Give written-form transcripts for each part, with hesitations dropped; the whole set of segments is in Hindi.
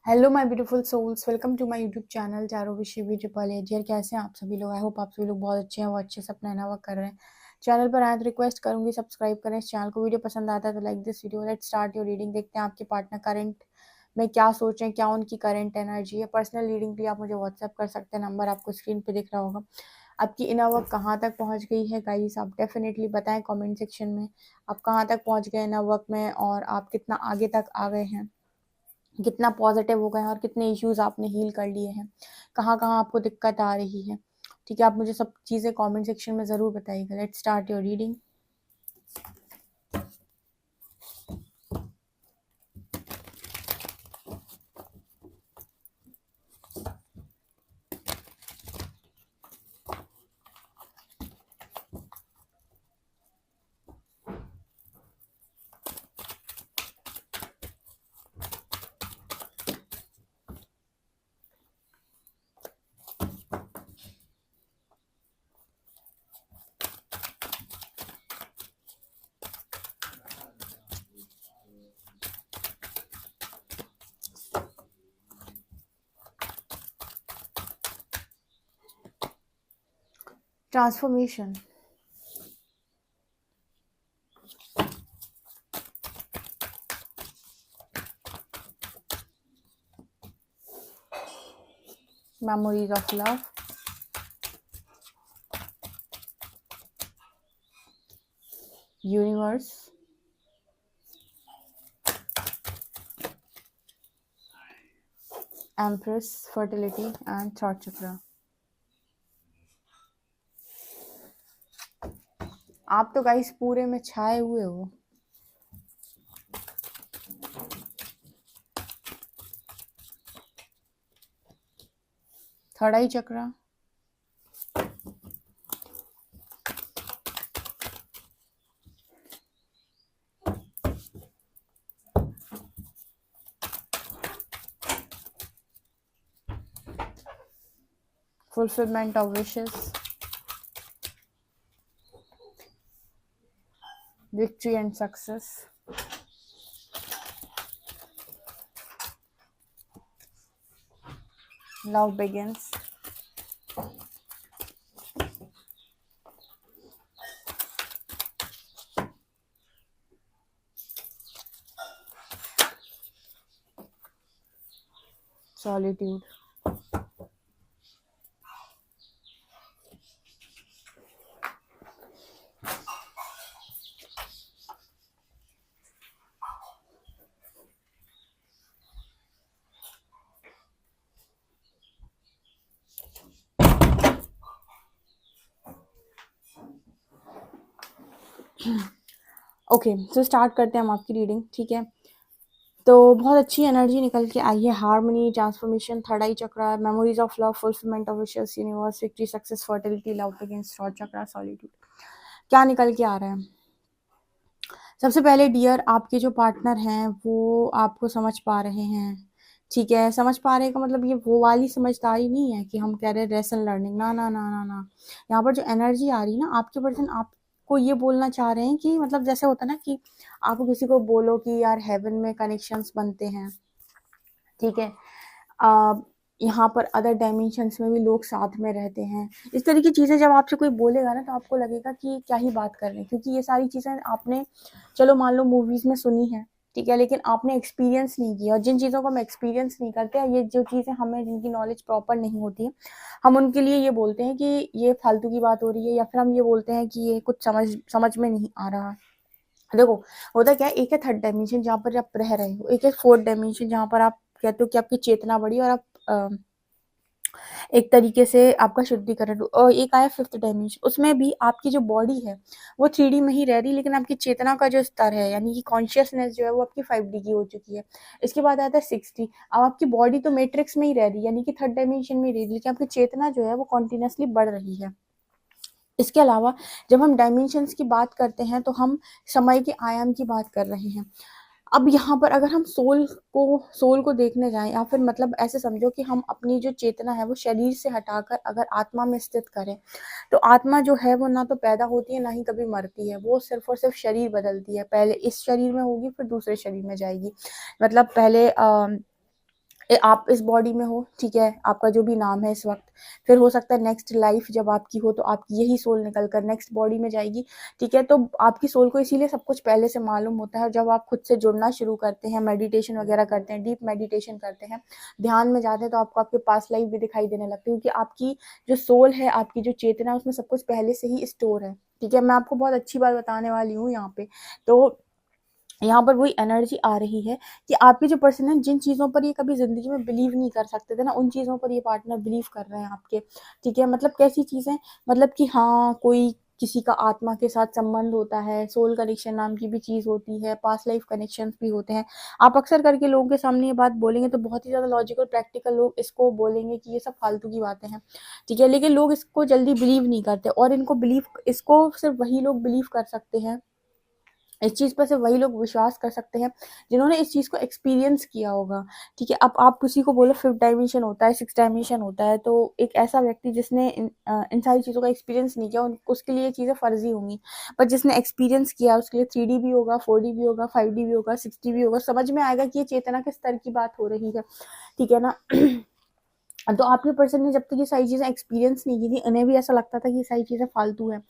Hello my beautiful souls, welcome to my YouTube channel चारों विषय ट्रिपल एजियर। कैसे हैं आप सभी लोग? आई होप आप सभी लोग बहुत अच्छे हैं, वो अच्छे से अपना नया वर्क कर रहे हैं। चैनल पर आए तो रिक्वेस्ट करूंगी सब्सक्राइब करें इस चैनल को। वीडियो पसंद आता है तो like this video. Let's start your reading. देखते हैं आपके पार्टनर करंट में क्या सोच रहे हैं, क्या उनकी करंट एनर्जी है। पर्सनल रीडिंग के लिए आप मुझे व्हाट्सएप कर सकते हैं, नंबर आपको स्क्रीन पे दिख रहा होगा। आपकी इनर वर्क कहाँ तक पहुँच गई है गाइस, आप डेफिनेटली बताएं कॉमेंट सेक्शन में। आप कहाँ तक पहुँच गए इनर वर्क में और आप कितना आगे तक आ गए हैं, कितना पॉजिटिव हो गए हैं और कितने इश्यूज आपने हील कर लिए हैं, कहाँ कहाँ आपको दिक्कत आ रही है। ठीक है, आप मुझे सब चीज़ें कमेंट सेक्शन में ज़रूर बताइएगा। Let's start your reading. Transformation, memories of love, universe, empress, fertility and thought चक्र। आप तो गाइस पूरे में छाए हुए हो। थर्ड आई चक्र, fulfillment of wishes, victory and success, love begins, solitude। Okay, तो स्टार्ट करते हैं हम आपकी रीडिंग। ठीक है, तो बहुत अच्छी एनर्जी निकल के आई है। हार्मनी, ट्रांसफॉर्मेशन, थर्ड आई चक्र, memories of love, fulfilment of wishes, universe, victory, success, fertility, love against third चक्र, सॉलिट्यूड। क्या निकल के आ रहा है? सबसे पहले डियर, आपके जो पार्टनर हैं वो आपको समझ पा रहे हैं। ठीक है, समझ पा रहे का मतलब ये वो वाली समझदारी नहीं है कि हम कह रहे हैं लेसन लर्निंग। ना ना ना ना ना, यहाँ पर जो एनर्जी आ रही है ना, आपके पर्सन आपको ये बोलना चाह रहे हैं कि मतलब जैसे होता है ना कि आपको किसी को बोलो कि यार हेवन में कनेक्शंस बनते हैं। ठीक है, यहाँ पर अदर डायमेंशंस में भी लोग साथ में रहते हैं। इस तरह की चीज़ें जब आपसे कोई बोलेगा ना तो आपको लगेगा कि क्या ही बात कर रहे हैं, क्योंकि ये सारी चीज़ें आपने चलो मान लो मूवीज़ में सुनी है। ठीक है, लेकिन आपने एक्सपीरियंस नहीं किया। और जिन चीज़ों को हम एक्सपीरियंस नहीं करते हैं, ये जो चीज़ें हमें जिनकी नॉलेज प्रॉपर नहीं होती है, हम उनके लिए ये बोलते हैं कि ये फालतू की बात हो रही है, या फिर हम ये बोलते हैं कि ये कुछ समझ में नहीं आ रहा। देखो, होता क्या है, एक है थर्ड डायमेंशन जहाँ पर आप रह रहे हो, एक है फोर्थ डायमेंशन जहाँ पर आप कहते हो कि आपकी चेतना बढ़ी और आप एक तरीके से आपका शुद्धिकरण। और एक आया फिफ्थ डायमेंशन, उसमें भी आपकी जो बॉडी है वो 3D में ही रह रही, लेकिन आपकी चेतना का जो स्तर है यानी कि कॉन्शियसनेस जो है वो आपकी 5D की हो चुकी है। इसके बाद आता है 6D। अब आपकी बॉडी तो मैट्रिक्स में ही रह रही है, यानी कि थर्ड डायमेंशन में ही रह रही, लेकिन आपकी चेतना जो है वो कॉन्टिन्यूसली बढ़ रही है। इसके अलावा जब हम डायमेंशंस की बात करते हैं तो हम समय के आयाम की बात कर रहे हैं। अब यहाँ पर अगर हम सोल को देखने जाएं, या फिर मतलब ऐसे समझो कि हम अपनी जो चेतना है वो शरीर से हटाकर अगर आत्मा में स्थित करें, तो आत्मा जो है वो ना तो पैदा होती है ना ही कभी मरती है। वो सिर्फ और सिर्फ शरीर बदलती है, पहले इस शरीर में होगी फिर दूसरे शरीर में जाएगी। मतलब पहले आप इस बॉडी में हो, ठीक है, आपका जो भी नाम है इस वक्त, फिर हो सकता है नेक्स्ट लाइफ जब आपकी हो तो आपकी यही सोल निकल कर नेक्स्ट बॉडी में जाएगी, ठीक है। तो आपकी सोल को इसीलिए सब कुछ पहले से मालूम होता है। जब आप खुद से जुड़ना शुरू करते हैं, मेडिटेशन वगैरह करते हैं, डीप मेडिटेशन करते हैं, ध्यान में जाते हैं, तो आपको आपके पास्ट लाइफ भी दिखाई देने लगती है, क्योंकि आपकी जो सोल है, आपकी जो चेतना है, उसमें सब कुछ पहले से ही स्टोर है, ठीक है। मैं आपको बहुत अच्छी बात बताने वाली हूँ यहाँ पे। तो यहाँ पर वही एनर्जी आ रही है कि आपके जो पर्सन है, जिन चीज़ों पर ये कभी ज़िंदगी में बिलीव नहीं कर सकते थे ना, उन चीज़ों पर ये पार्टनर बिलीव कर रहे हैं आपके, ठीक है। मतलब कैसी चीज़ें, मतलब कि हाँ, कोई किसी का आत्मा के साथ संबंध होता है, सोल कनेक्शन नाम की भी चीज़ होती है, पास्ट लाइफ कनेक्शंस भी होते हैं। आप अक्सर करके लोगों के सामने ये बात बोलेंगे तो बहुत ही ज़्यादा लॉजिकल प्रैक्टिकल लोग इसको बोलेंगे कि ये सब फालतू की बातें हैं, ठीक है। लेकिन लोग इसको जल्दी बिलीव नहीं करते, और इसको सिर्फ वही लोग बिलीव कर सकते हैं, इस चीज़ पर सिर्फ वही लोग विश्वास कर सकते हैं जिन्होंने इस चीज़ को एक्सपीरियंस किया होगा, ठीक है। अब आप किसी को बोलो फिफ्थ डायमेंशन होता है, सिक्स डायमेंशन होता है, तो एक ऐसा व्यक्ति जिसने इन सारी चीज़ों का एक्सपीरियंस नहीं किया, उसके लिए ये चीज़ें फर्जी होंगी। पर जिसने एक्सपीरियंस किया उसके लिए 3D भी होगा, 4D भी होगा, 5D भी होगा, 6D भी होगा, समझ में आएगा कि ये चेतना किस स्तर की बात हो रही है, ठीक है ना। तो आपके पर्सन ने जब तक ये सारी चीज़ें एक्सपीरियंस नहीं की थी, उन्हें भी ऐसा लगता था कि ये सारी चीज़ें फालतू है।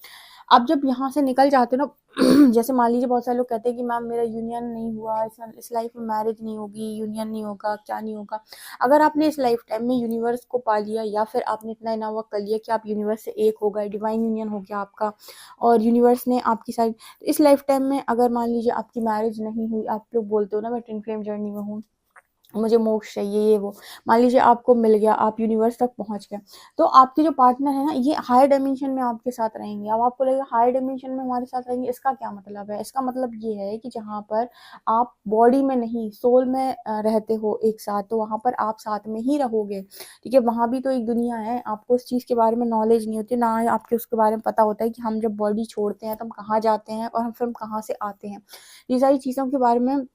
आप जब यहाँ से निकल जाते हो ना, जैसे मान लीजिए बहुत सारे लोग कहते हैं कि मैम मेरा यूनियन नहीं हुआ, इस लाइफ में मैरिज नहीं होगी, यूनियन नहीं होगा, क्या नहीं होगा। अगर आपने इस लाइफ टाइम में यूनिवर्स को पा लिया, या फिर आपने इतना इना वर्क कर लिया कि आप यूनिवर्स से एक हो गए, डिवाइन यूनियन हो गया आपका, और यूनिवर्स ने आपकी सारी, तो इस लाइफ टाइम में अगर मान लीजिए आपकी मैरिज नहीं हुई, आप लोग बोलते हो ना मैं ट्विन फ्लेम जर्नी में हूँ, मुझे मोक्ष चाहिए, ये वो, मान लीजिए आपको मिल गया, आप यूनिवर्स तक पहुंच गए, तो आपके जो पार्टनर है ना, ये हायर डायमेंशन में आपके साथ रहेंगे। अब आपको लगेगा हायर डायमेंशन में हमारे साथ रहेंगे, इसका क्या मतलब है? इसका मतलब ये है कि जहाँ पर आप बॉडी में नहीं, सोल में रहते हो एक साथ, तो वहां पर आप साथ में ही रहोगे, ठीक है। वहां भी तो एक दुनिया है, आपको इस चीज के बारे में नॉलेज नहीं होती ना, आपके उसके बारे में पता होता है कि हम जब बॉडी छोड़ते हैं तो हम कहाँ जाते हैं, और हम फिर कहाँ से आते हैं। ये सारी चीजों के बारे में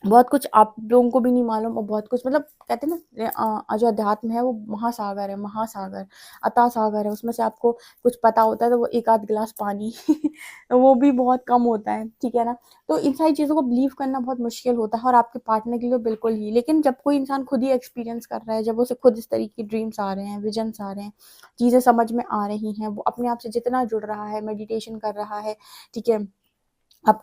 बहुत कुछ आप लोगों को भी नहीं मालूम, और बहुत कुछ, मतलब कहते हैं ना, जो अध्यात्म है वो महासागर है, महासागर, अथाह सागर है, उसमें से आपको कुछ पता होता है तो वो एक आध गिलास पानी वो भी बहुत कम होता है, ठीक है ना। तो इन सारी चीज़ों को बिलीव करना बहुत मुश्किल होता है, और आपके पार्टनर के लिए बिल्कुल ही। लेकिन जब कोई इंसान खुद ही एक्सपीरियंस कर रहा है, जब उसे खुद इस तरीके के ड्रीम्स आ रहे हैं, विजन्स आ रहे हैं, चीज़ें समझ में आ रही हैं, वो अपने आप से जितना जुड़ रहा है, मेडिटेशन कर रहा है, ठीक है, आप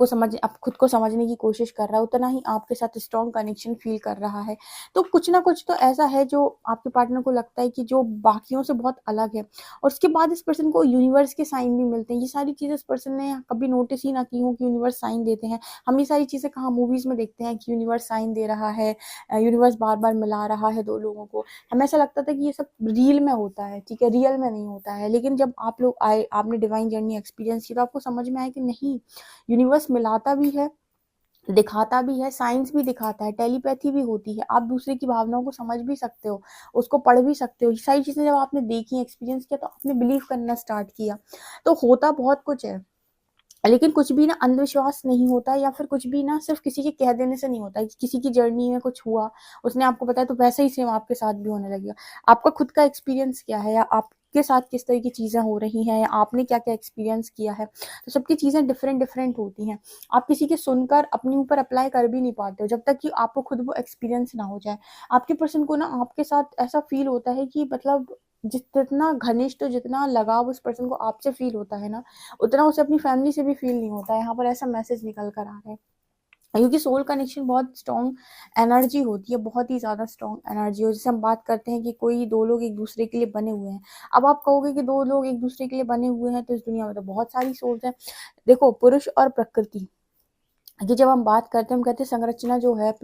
खुद को समझने की कोशिश कर रहा है, उतना ही आपके साथ स्ट्रॉन्ग कनेक्शन फील कर रहा है। तो कुछ ना कुछ तो ऐसा है जो आपके पार्टनर को लगता है कि जो बाकियों से बहुत अलग है, और उसके बाद इस पर्सन को यूनिवर्स के साइन भी मिलते हैं। ये सारी चीज़ें इस पर्सन ने कभी नोटिस ही ना की हो कि यूनिवर्स साइन देते हैं। हम ये सारी चीज़ें कहाँ मूवीज़ में देखते हैं कि यूनिवर्स साइन दे रहा है, यूनिवर्स बार-बार मिला रहा है 2 लोगों को। हमें ऐसा लगता था कि ये सब रील में होता है, ठीक है, रियल में नहीं होता है। लेकिन जब आप लोग आए, आपने डिवाइन जर्नी एक्सपीरियंस की, तो आपको समझ में आया कि नहीं, यूनिवर्स मिलाता भी है, दिखाता भी है, साइंस भी दिखाता है, टेलीपैथी भी होती है, आप दूसरे की भावनाओं को समझ भी सकते हो, उसको पढ़ भी सकते हो। ये सारी चीज़ें जब आपने देखी, एक्सपीरियंस किया, तो आपने बिलीव करना स्टार्ट किया। तो होता बहुत कुछ है, लेकिन कुछ भी ना अंधविश्वास नहीं होता है, या फिर कुछ भी ना सिर्फ किसी के कह देने से नहीं होता है। कि किसी की जर्नी में कुछ हुआ, उसने आपको बताया, तो वैसा ही सेम आपके साथ भी होने लगेगा। आपका खुद का एक्सपीरियंस क्या है, या आपके साथ किस तरह की चीज़ें हो रही हैं, या आपने क्या क्या एक्सपीरियंस किया है, तो सबकी चीज़ें डिफरेंट डिफरेंट होती हैं। आप किसी के सुनकर अपने ऊपर अप्लाई कर भी नहीं पाते हो जब तक कि आपको खुद वो एक्सपीरियंस ना हो जाए। आपके पर्सन को ना आपके साथ ऐसा फील होता है कि मतलब जितना घनिष्ठ, जितना लगाव उस पर्सन को आपसे फील होता है ना, उतना उसे अपनी फैमिली से भी फील नहीं होता है। यहाँ पर ऐसा मैसेज निकल कर आ रहा है, क्योंकि सोल कनेक्शन बहुत स्ट्रॉन्ग एनर्जी होती है, बहुत ही ज़्यादा स्ट्रॉन्ग एनर्जी। और जैसे हम बात करते हैं कि कोई दो लोग एक दूसरे के लिए बने हुए हैं, अब आप कहोगे कि दो लोग एक दूसरे के लिए बने हुए हैं, तो इस दुनिया में तो बहुत सारी सोल्स हैं। देखो, पुरुष और प्रकृति की जब हम बात करते हैं, हम कहते हैं संरचना जो है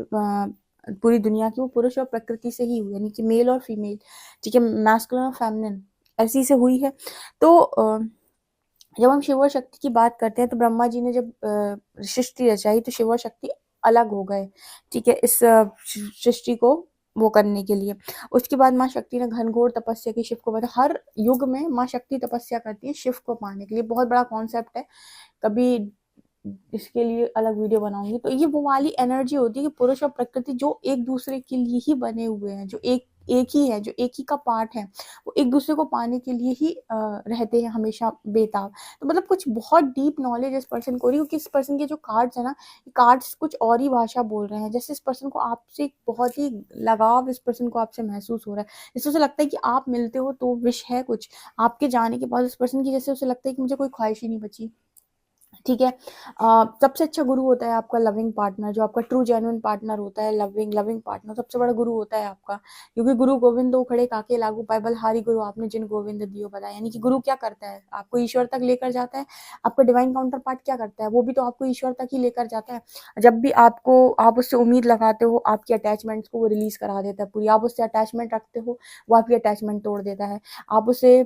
पूरी दुनिया की, वो पुरुष और प्रकृति से ही हुई है, यानी कि मेल और फीमेल, ठीक है, मैस्कुलिन और फेमिनिन, ऐसी से हुई है। तो जब हम शिव और शक्ति की बात करते हैं, तो ब्रह्मा जी ने जब सृष्टि रचाई, तो शिव और शक्ति अलग हो गए, ठीक है, इस सृष्टि को वो करने के लिए। उसके बाद माँ शक्ति ने घनघोर तपस्या की, शिव को बता, हर युग में माँ शक्ति तपस्या करती है शिव को पाने के लिए, बहुत बड़ा कॉन्सेप्ट है, कभी इसके लिए अलग वीडियो बनाऊंगी। तो ये वो वाली एनर्जी होती है कि पुरुष और प्रकृति जो एक दूसरे के लिए ही बने हुए हैं, जो एक एक ही है, जो एक ही का पार्ट है, वो एक दूसरे को पाने के लिए ही रहते हैं हमेशा बेताब। तो मतलब कुछ बहुत डीप नॉलेज इस पर्सन को हो रही है, क्योंकि इस पर्सन के जो कार्ड्स है ना, कार्ड्स कुछ और ही भाषा बोल रहे हैं। जैसे इस पर्सन को आपसे एक बहुत ही लगाव इस पर्सन को आपसे महसूस हो रहा है, जैसे उसे लगता है कि आप मिलते हो तो विश है कुछ आपके जाने के बाद उस पर्सन की, जैसे उसे लगता है कि मुझे कोई ख्वाहिश ही नहीं बची। ठीक है। सबसे अच्छा गुरु होता है आपका लविंग पार्टनर, जो आपका ट्रू जेन्युइन पार्टनर होता है, लविंग लविंग पार्टनर सबसे बड़ा गुरु होता है आपका। क्योंकि गुरु गोविंद दो खड़े काके लागू पाए, बलिहारी गुरु आपने जिन गोविंद दियो बताया। यानी कि गुरु क्या करता है, आपको ईश्वर तक लेकर जाता है। आपका डिवाइन काउंटर पार्ट क्या करता है, वो भी तो आपको ईश्वर तक ही लेकर जाता है। जब भी आप उससे उम्मीद लगाते हो, आपकी अटैचमेंट्स को वो रिलीज करा देता है पूरी। आप उससे अटैचमेंट रखते हो, वो आपकी अटैचमेंट तोड़ देता है। आप उसे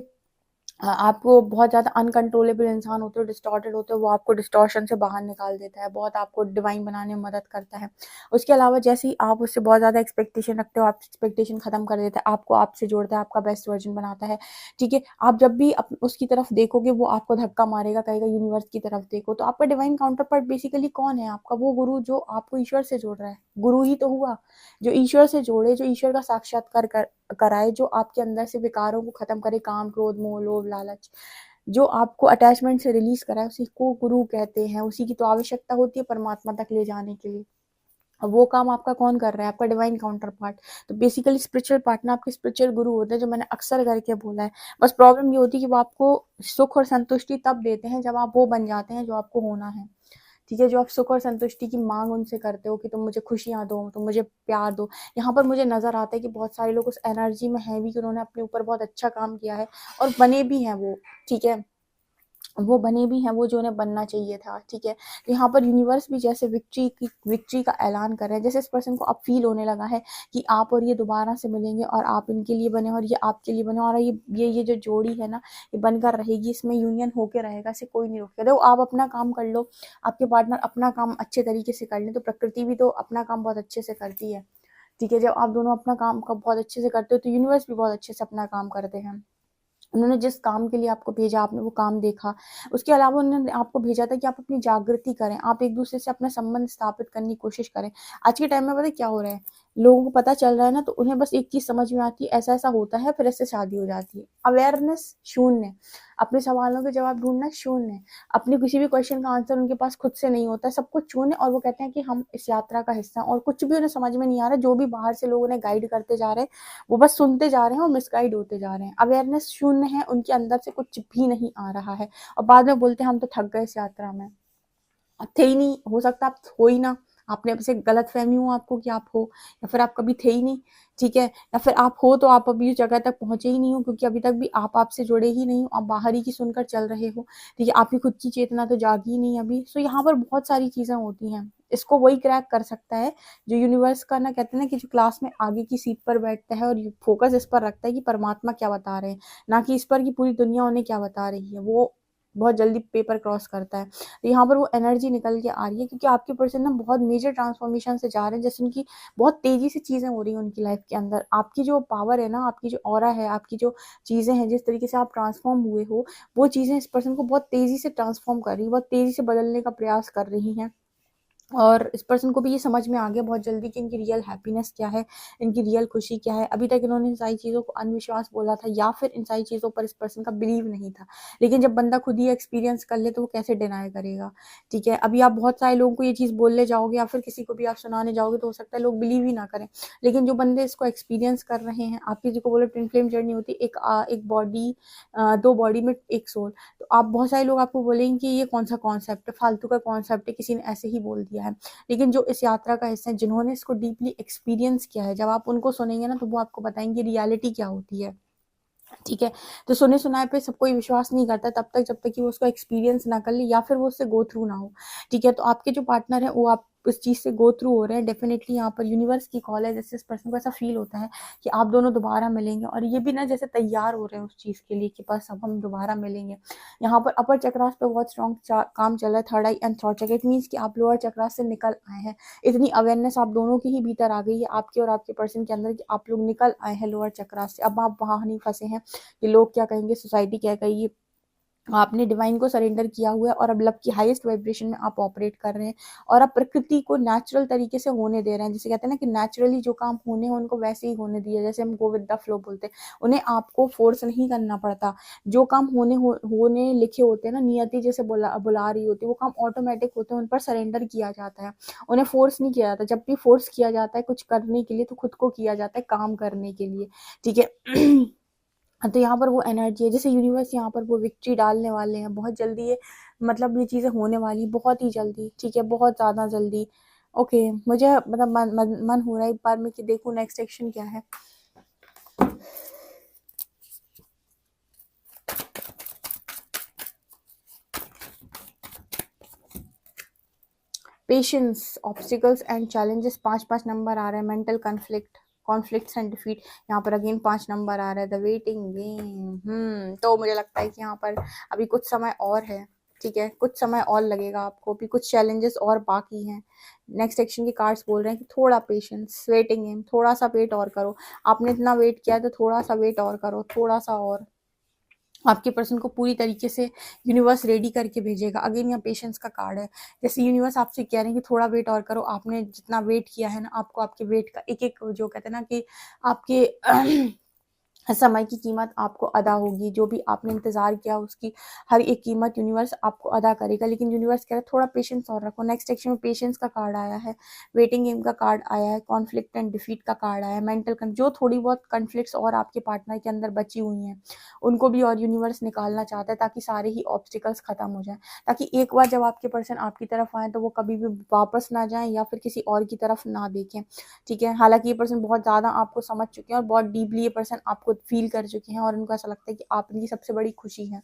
आपको बहुत ज़्यादा अनकंट्रोलेबल इंसान होते हो, डिस्टॉर्टेड होते हो, वो आपको डिस्टॉर्शन से बाहर निकाल देता है, बहुत आपको डिवाइन बनाने में मदद करता है। उसके अलावा जैसे ही आप उससे बहुत ज़्यादा एक्सपेक्टेशन रखते हो, आप एक्सपेक्टेशन खत्म कर देता है, आपको आपसे जोड़ता है, आपका बेस्ट वर्जन बनाता है। ठीक है। आप जब भी उसकी तरफ देखोगे, वो आपको धक्का मारेगा, कहेगा यूनिवर्स की तरफ देखो। तो आपका डिवाइन काउंटर पार्ट बेसिकली कौन है, आपका वो गुरु जो आपको ईश्वर से जोड़ रहा है। गुरु ही तो हुआ जो ईश्वर से जोड़े, जो ईश्वर का साक्षात्कार कराए, जो आपके अंदर से विकारों को खत्म करे, काम क्रोध मोह लोभ लालच, जो आपको अटैचमेंट से रिलीज कराए, उसी को गुरु कहते हैं। उसी की तो आवश्यकता होती है परमात्मा तक ले जाने के लिए। अब वो काम आपका कौन कर रहा है, आपका डिवाइन काउंटर पार्ट। तो बेसिकली स्पिरिचुअल पार्टनर आपके स्पिरिचुअल गुरु होते हैं, जो मैंने अक्सर करके बोला है। बस प्रॉब्लम ये होती है कि वो आपको सुख और संतुष्टि तब देते हैं जब आप वो बन जाते हैं जो आपको होना है। ठीक है। जो आप सुख और संतुष्टि की मांग उनसे करते हो कि तुम मुझे खुशियां दो, तुम मुझे प्यार दो। यहाँ पर मुझे नजर आता है कि बहुत सारे लोग उस एनर्जी में हैं भी, कि उन्होंने अपने ऊपर बहुत अच्छा काम किया है और बने भी हैं वो। ठीक है। वो बने भी हैं वो जो उन्हें बनना चाहिए था। ठीक है। तो यहाँ पर यूनिवर्स भी जैसे विक्ट्री का ऐलान कर रहे हैं। जैसे इस पर्सन को अब फील होने लगा है कि आप और ये दोबारा से मिलेंगे, और आप इनके लिए बने और ये आपके लिए बने, और ये जो जोड़ी है ना, ये बनकर रहेगी, इसमें यूनियन होकर रहेगा, इसे कोई नहीं रोकेगा। देखो, आप अपना काम कर लो, आपके पार्टनर अपना काम अच्छे तरीके से कर ले, तो प्रकृति भी तो अपना काम बहुत अच्छे से करती है। ठीक है। जब आप दोनों अपना काम बहुत अच्छे से करते हो, तो यूनिवर्स भी बहुत अच्छे से अपना काम करते हैं। उन्होंने जिस काम के लिए आपको भेजा, आपने वो काम देखा। उसके अलावा उन्होंने आपको भेजा था कि आप अपनी जागृति करें, आप एक दूसरे से अपना संबंध स्थापित करने की कोशिश करें। आज के टाइम में पता है क्या हो रहा है, लोगों को पता चल रहा है ना, तो उन्हें बस एक चीज समझ में आती है, ऐसा ऐसा होता है, फिर ऐसे शादी हो जाती है। अवेयरनेस शून्य, अपने सवालों के जवाब ढूंढना शून्य, अपने किसी भी क्वेश्चन का आंसर उनके पास खुद से नहीं होता है, सब कुछ शून्य। और वो कहते हैं कि हम इस यात्रा का हिस्सा हैं, और कुछ भी उन्हें समझ में नहीं आ रहा। जो भी बाहर से लोग उन्हें गाइड करते जा रहे हैं, वो बस सुनते जा रहे हैं और मिसगाइड होते जा रहे हैं। अवेयरनेस शून्य है, उनके अंदर से कुछ भी नहीं आ रहा है, और बाद में बोलते हैं हम तो थक गए इस यात्रा में। आप थे ही नहीं, हो सकता आप हो ही ना, आपने बस एक गलत फहमी हो आपको कि आप हो, या फिर आप कभी थे ही नहीं। ठीक है। या फिर आप हो तो आप अभी उस जगह तक पहुंचे ही नहीं हो, क्योंकि अभी तक भी आप आपसे जुड़े ही नहीं हो, आप बाहर ही की सुनकर चल रहे हो। ठीक है। आपकी खुद की चेतना तो जागी ही नहीं अभी। सो यहाँ पर बहुत सारी चीजें होती हैं, इसको वही क्रैक कर सकता है जो यूनिवर्स का ना, कहते हैं ना, कि जो क्लास में आगे की सीट पर बैठता है और फोकस इस पर रखता है कि परमात्मा क्या बता रहे हैं, ना कि इस पर कि पूरी दुनिया उन्हें क्या बता रही है। वो बहुत जल्दी पेपर क्रॉस करता है। तो यहाँ पर वो एनर्जी निकल के आ रही है, क्योंकि आपके पर्सन ना बहुत मेजर ट्रांसफॉर्मेशन से जा रहे हैं। जैसे उनकी बहुत तेजी से चीजें हो रही हैं उनकी लाइफ के अंदर। आपकी जो पावर है ना, आपकी जो ऑरा है, आपकी जो चीजें हैं, जिस तरीके से आप ट्रांसफॉर्म हुए हो, वो चीजें इस पर्सन को बहुत तेजी से ट्रांसफॉर्म कर रही है, बहुत तेजी से बदलने का प्रयास कर रही हैं। और इस पर्सन को भी ये समझ में आ गया बहुत जल्दी कि इनकी रियल हैप्पीनेस क्या है, इनकी रियल खुशी क्या है। अभी तक इन्होंने इन सारी चीज़ों को अंधविश्वास बोला था, या फिर इन सारी चीज़ों पर इस पर्सन का बिलीव नहीं था। लेकिन जब बंदा खुद ही एक्सपीरियंस कर ले, तो वो कैसे डिनाई करेगा। ठीक है। अभी आप बहुत सारे लोगों को ये चीज़ बोलने जाओगे, या फिर किसी को भी आप सुनाने जाओगे, तो हो सकता है लोग बिलीव ही ना करें। लेकिन जो बंदे इसको एक्सपीरियंस कर रहे हैं, आप किसी को बोले ट्विन फ्लेम जर्नी होती है, एक बॉडी, दो बॉडी में एक सोल। तो आप बहुत सारे लोग आपको बोलेंगे कि ये कौन सा कॉन्सेप्ट है, फालतू का कॉन्सेप्ट है, किसी ने ऐसे ही बोल दिया है। लेकिन जो इस यात्रा का हिस्सा है, जिन्होंने इसको डीपली एक्सपीरियंस किया है, जब आप उनको सुनेंगे ना, तो वो आपको बताएंगे रियलिटी क्या होती है। ठीक है। तो सुने सुनाए पे सब कोई विश्वास नहीं करता तब तक, जब तक कि वो उसको एक्सपीरियंस ना कर ले, या फिर वो उससे गो थ्रू ना हो। ठीक है। तो आपके जो पार्टनर है, वो आप उस चीज से गो थ्रू हो रहे हैं। डेफिनेटली यहाँ पर यूनिवर्स की कॉल है, जैसे इस पर्सन को ऐसा फील होता है कि आप दोनों दोबारा मिलेंगे, और ये भी ना जैसे तैयार हो रहे हैं उस चीज के लिए कि बस अब हम दोबारा मिलेंगे। यहाँ पर अपर चक्रास पे बहुत स्ट्रॉन्ग काम चल रहा है, थर्ड आई एंड थॉट चक्र। इट मीन्स कि आप लोअर चक्रास से निकल आए हैं। इतनी अवेयरनेस आप दोनों के ही भीतर आ गई है, आपके और आपके पर्सन के अंदर, कि आप लोग निकल आए हैं लोअर चक्रास से। अब आप वहां नहीं फंसे हैं कि लोग क्या कहेंगे, सोसाइटी क्या कहेगी, आपने डिवाइन को सरेंडर किया हुआ है और अब लव की हाईएस्ट वाइब्रेशन में आप ऑपरेट कर रहे हैं और आप प्रकृति को नेचुरल तरीके से होने दे रहे हैं। जैसे कहते हैं ना कि नेचुरली जो काम होने हैं उनको वैसे ही होने दिए, जैसे हम गो विद द फ्लो बोलते हैं, उन्हें आपको फोर्स नहीं करना पड़ता। जो काम होने लिखे होते हैं ना, नियति जैसे बुला रही होती है, वो काम ऑटोमेटिक होते हैं, उन पर सरेंडर किया जाता है, उन्हें फोर्स नहीं किया जाता। जब भी फोर्स किया जाता है कुछ करने के लिए तो खुद को किया जाता है काम करने के लिए, ठीक है। तो यहाँ पर वो एनर्जी है, जैसे यूनिवर्स यहाँ पर वो विक्ट्री डालने वाले हैं बहुत जल्दी। ये मतलब ये चीज़ें होने वाली बहुत ही जल्दी, ठीक है, बहुत ज़्यादा जल्दी। ओके, मुझे मतलब मन हो रहा है एक बार में कि देखूँ नेक्स्ट एक्शन क्या है। पेशेंस, ऑब्स्टिकल्स एंड चैलेंजेस, 5 नंबर आ रहा है। मेंटल कॉन्फ्लिक्ट्स एंड डिफीट, यहाँ पर अगेन 5 नंबर आ रहा है। The waiting game. तो मुझे लगता है कि यहाँ पर अभी कुछ समय और है, ठीक है, कुछ समय और लगेगा आपको, भी कुछ चैलेंजेस और बाकी हैं। नेक्स्ट सेक्शन के कार्ड्स बोल रहे हैं कि थोड़ा पेशेंस, वेटिंग गेम, थोड़ा सा वेट और करो। आपने इतना वेट किया है तो थोड़ा सा वेट और करो, थोड़ा सा और। आपके पर्सन को पूरी तरीके से यूनिवर्स रेडी करके भेजेगा। अगेन यहाँ पेशेंस का कार्ड है, जैसे यूनिवर्स आपसे कह रहे हैं कि थोड़ा वेट और करो। आपने जितना वेट किया है ना, आपको आपके वेट का एक एक जो कहते हैं ना कि आपके समय की कीमत आपको अदा होगी। जो भी आपने इंतजार किया उसकी हर एक कीमत यूनिवर्स आपको अदा करेगा। लेकिन यूनिवर्स कह रहा है थोड़ा पेशेंस और रखो। नेक्स्ट सेक्शन में पेशेंस का कार्ड आया है, वेटिंग गेम का कार्ड आया है, कॉन्फ्लिक्ट एंड डिफीट का कार्ड आया है, मेंटल जो थोड़ी बहुत कॉन्फ्लिक्ट्स और आपके पार्टनर के अंदर बची हुई हैं उनको भी और यूनिवर्स निकालना चाहता है, ताकि सारे ही ऑब्स्टिकल्स खत्म हो जाएं, ताकि एक बार जब आपके पर्सन आपकी तरफ आए तो वो कभी भी वापस ना जाएं या फिर किसी और की तरफ ना देखें, ठीक है। हालांकि ये पर्सन बहुत ज़्यादा आपको समझ चुके हैं और बहुत डीपली ये पर्सन आपको फील कर चुके हैं और उनको ऐसा लगता है कि आप इनकी सबसे बड़ी खुशी है।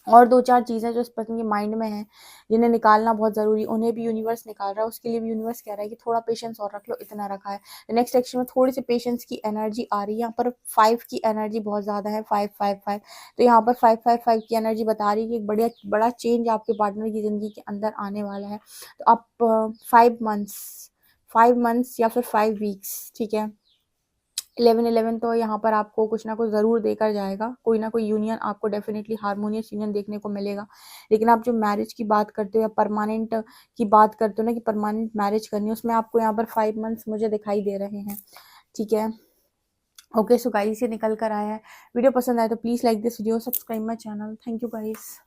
और 2-4 चीज़ें जो इस पर्सन के माइंड में हैं जिन्हें निकालना बहुत ज़रूरी, उन्हें भी यूनिवर्स निकाल रहा है। उसके लिए भी यूनिवर्स कह रहा है कि थोड़ा पेशेंस और रख लो, इतना रखा है। नेक्स्ट सेक्शन में थोड़ी सी पेशेंस की एनर्जी आ रही है। यहाँ पर 5 की एनर्जी बहुत ज़्यादा है, 5-5-5। तो यहाँ पर 5-5-5 की एनर्जी बता रही है कि एक बड़ा चेंज आपके पार्टनर की ज़िंदगी के अंदर आने वाला है। तो आप 5 मंथ्स या फिर 5 वीक्स, ठीक है। 11-11 तो यहाँ पर आपको कुछ ना कुछ ज़रूर देकर जाएगा, कोई ना कोई यूनियन आपको डेफिनेटली हार्मोनियस यूनियन देखने को मिलेगा। लेकिन आप जो मैरिज की बात करते हो या परमानेंट की बात करते हो ना कि परमानेंट मैरिज करनी है, उसमें आपको यहाँ पर 5 मंथ्स मुझे दिखाई दे रहे हैं, ठीक है। ओके, सो गाइस ये निकल कर आया है। वीडियो पसंद आए तो please like this video, subscribe my channel. Thank you guys.